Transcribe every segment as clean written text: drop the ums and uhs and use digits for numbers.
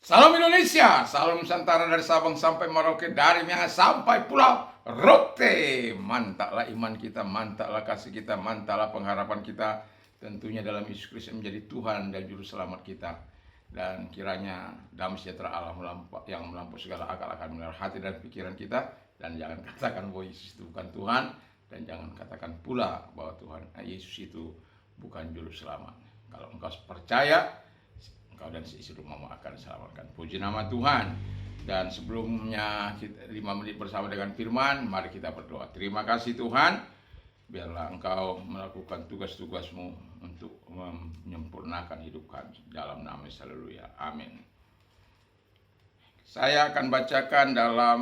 Salam Indonesia, salam Nusantara dari Sabang sampai Merauke, dari Miangas sampai Pulau Rote. Mantaplah iman kita, mantaplah kasih kita, mantaplah pengharapan kita. Tentunya dalam Yesus Kristus menjadi Tuhan dan Juru Selamat kita. Dan kiranya damai sejahtera Allah yang melampaui segala akal akan memelihara hati dan pikiran kita. Dan jangan katakan bahwa Yesus itu bukan Tuhan. Dan jangan katakan pula bahwa Yesus itu bukan Juru Selamat. Kalau engkau percaya, engkau dan seisi rumahmu akan diselamatkan. Puji nama Tuhan. Dan sebelumnya 5 menit bersama dengan firman, mari kita berdoa. Terima kasih Tuhan, biarlah engkau melakukan tugas-tugasmu untuk menyempurnakan hidup kami. Dalam nama Yesus, haleluya, amin. Saya akan bacakan dalam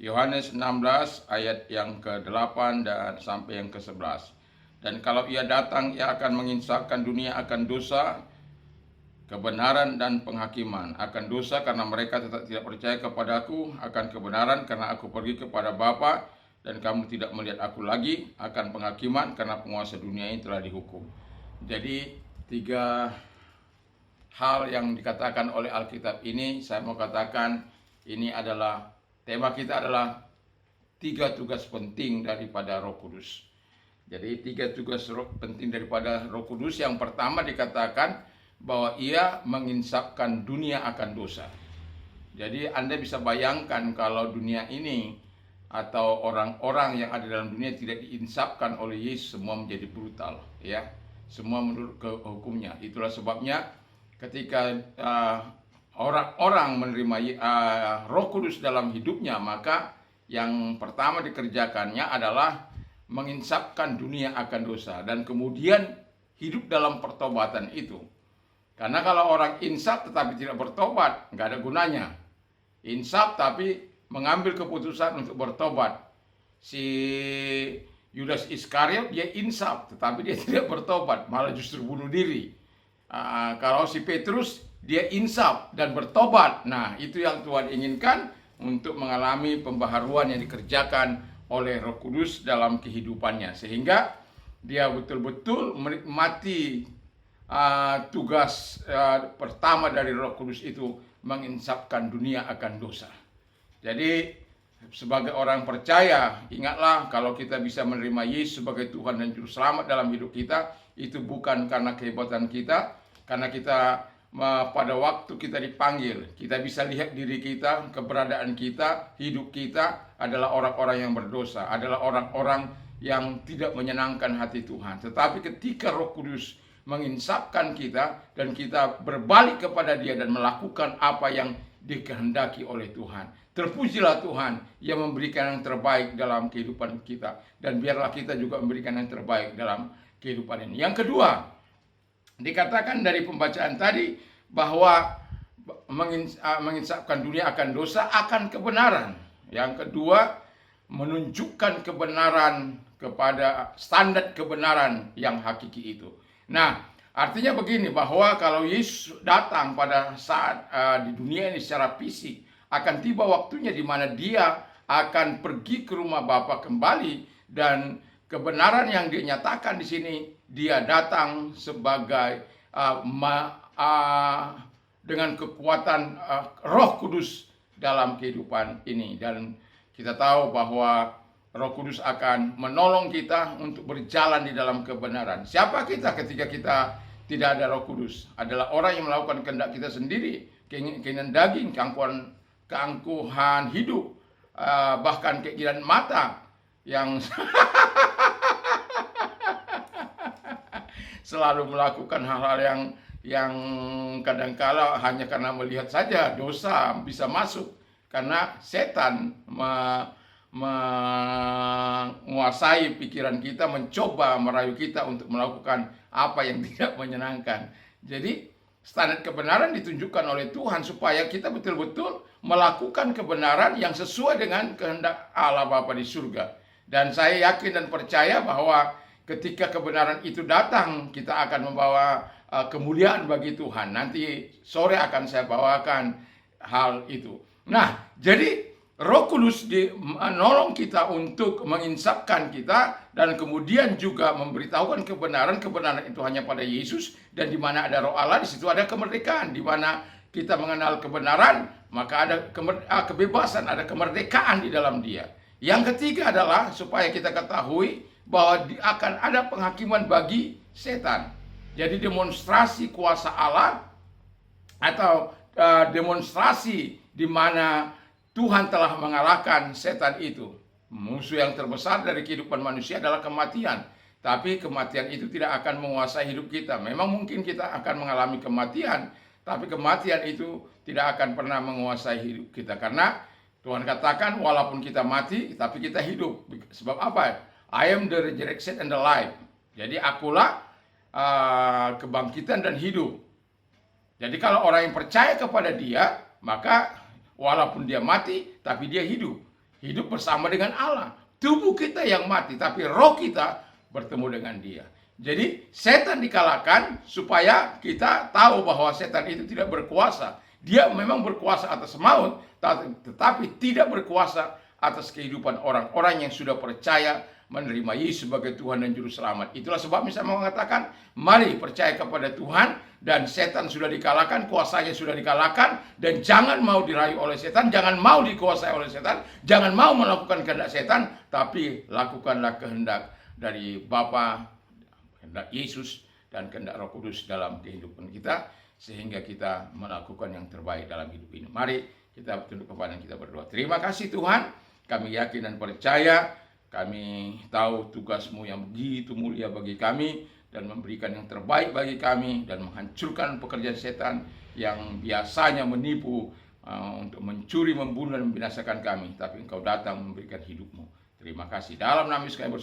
Yohanes 16 ayat yang ke-8 dan sampai yang ke-11. Dan kalau ia datang, ia akan menginsafkan dunia akan dosa, kebenaran dan penghakiman. Akan dosa karena mereka tetap tidak percaya kepadaku, akan kebenaran karena aku pergi kepada Bapa dan kamu tidak melihat aku lagi, akan penghakiman karena penguasa dunia ini telah dihukum. Jadi 3 hal yang dikatakan oleh Alkitab ini, saya mau katakan ini adalah, tema kita adalah 3 tugas penting daripada Roh Kudus. Jadi 3 tugas penting daripada Roh Kudus. Yang pertama dikatakan bahwa ia menginsafkan dunia akan dosa. Jadi Anda bisa bayangkan kalau dunia ini atau orang-orang yang ada dalam dunia tidak diinsafkan oleh Yesus, semua menjadi brutal, ya. Semua menurut ke hukumnya. Itulah sebabnya ketika orang-orang menerima Roh Kudus dalam hidupnya, maka yang pertama dikerjakannya adalah menginsafkan dunia akan dosa dan kemudian hidup dalam pertobatan itu. Karena kalau orang insaf tetapi tidak bertobat, nggak ada gunanya. Insaf tapi mengambil keputusan untuk bertobat. Si Yudas Iskariot dia insaf tetapi dia tidak bertobat, malah justru bunuh diri. Kalau si Petrus dia insaf dan bertobat. Nah, itu yang Tuhan inginkan, untuk mengalami pembaharuan yang dikerjakan oleh Roh Kudus dalam kehidupannya, sehingga dia betul-betul menikmati tugas pertama dari Roh Kudus itu, menginsafkan dunia akan dosa. Jadi sebagai orang percaya, ingatlah kalau kita bisa menerima Yesus sebagai Tuhan dan Juru Selamat dalam hidup kita, itu bukan karena kehebatan kita, karena kita pada waktu kita dipanggil, kita bisa lihat diri kita, keberadaan kita, hidup kita adalah orang-orang yang berdosa, adalah orang-orang yang tidak menyenangkan hati Tuhan. Tetapi ketika Roh Kudus menginsafkan kita dan kita berbalik kepada Dia dan melakukan apa yang dikehendaki oleh Tuhan, terpujilah Tuhan yang memberikan yang terbaik dalam kehidupan kita, dan biarlah kita juga memberikan yang terbaik dalam kehidupan ini. Yang kedua, dikatakan dari pembacaan tadi bahwa menginsafkan dunia akan dosa, akan kebenaran. Yang kedua, menunjukkan kebenaran kepada standar kebenaran yang hakiki itu. Nah, artinya begini, bahwa kalau Yesus datang pada saat di dunia ini secara fisik, akan tiba waktunya di mana Dia akan pergi ke rumah Bapa kembali, dan kebenaran yang dinyatakan di sini, Dia datang sebagai dengan kekuatan Roh Kudus dalam kehidupan ini. Dan kita tahu bahwa Roh Kudus akan menolong kita untuk berjalan di dalam kebenaran. Siapa kita ketika kita tidak ada Roh Kudus? Adalah orang yang melakukan kehendak kita sendiri, keinginan daging, keangkuhan hidup, bahkan keinginan mata yang selalu melakukan hal-hal yang kadangkala hanya karena melihat saja dosa bisa masuk, karena setan menguasai pikiran kita, mencoba merayu kita untuk melakukan apa yang tidak menyenangkan. Jadi standar kebenaran ditunjukkan oleh Tuhan supaya kita betul-betul melakukan kebenaran yang sesuai dengan kehendak Allah Bapa di surga. Dan saya yakin dan percaya bahwa ketika kebenaran itu datang, kita akan membawa kemuliaan bagi Tuhan. Nanti sore akan saya bawakan hal itu. Nah, jadi Roh Kudus menolong kita untuk menginsapkan kita dan kemudian juga memberitahukan kebenaran itu hanya pada Yesus, dan di mana ada Roh Allah di situ ada kemerdekaan. Di mana kita mengenal kebenaran, maka ada kebebasan, ada kemerdekaan di dalam Dia. Yang ketiga adalah supaya kita ketahui bahwa akan ada penghakiman bagi setan. Jadi demonstrasi kuasa Allah atau demonstrasi di mana Tuhan telah mengalahkan setan itu. Musuh yang terbesar dari kehidupan manusia adalah kematian. Tapi kematian itu tidak akan menguasai hidup kita. Memang mungkin kita akan mengalami kematian, tapi kematian itu tidak akan pernah menguasai hidup kita. Karena Tuhan katakan walaupun kita mati, tapi kita hidup. Sebab apa? I am the resurrection and the life. Jadi akulah kebangkitan dan hidup. Jadi kalau orang yang percaya kepada Dia, maka walaupun dia mati, tapi dia hidup. Hidup bersama dengan Allah. Tubuh kita yang mati, tapi roh kita bertemu dengan Dia. Jadi setan dikalahkan supaya kita tahu bahwa setan itu tidak berkuasa. Dia memang berkuasa atas maut, tetapi tidak berkuasa atas kehidupan orang-orang yang sudah percaya menerima Yesus sebagai Tuhan dan Juru Selamat. Itulah sebab misalnya mengatakan, mari percaya kepada Tuhan, dan setan sudah dikalahkan, kuasanya sudah dikalahkan, dan jangan mau dirayu oleh setan, jangan mau dikuasai oleh setan, jangan mau melakukan kehendak setan, tapi lakukanlah kehendak dari Bapa, kehendak Yesus, dan kehendak Roh Kudus dalam kehidupan kita, sehingga kita melakukan yang terbaik dalam hidup ini. Mari kita tunduk kepada kita berdoa. Terima kasih Tuhan, kami yakin dan percaya, kami tahu tugas-Mu yang begitu mulia bagi kami, dan memberikan yang terbaik bagi kami, dan menghancurkan pekerjaan setan yang biasanya menipu untuk mencuri, membunuh, dan membinasakan kami. Tapi Engkau datang memberikan hidup-Mu. Terima kasih. Dalam nama Yesus kami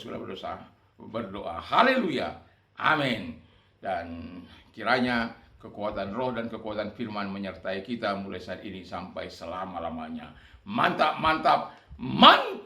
berdoa. Haleluya. Amin. Dan kiranya kekuatan roh dan kekuatan firman menyertai kita mulai saat ini sampai selama-lamanya. Mantap, mantap, mantap.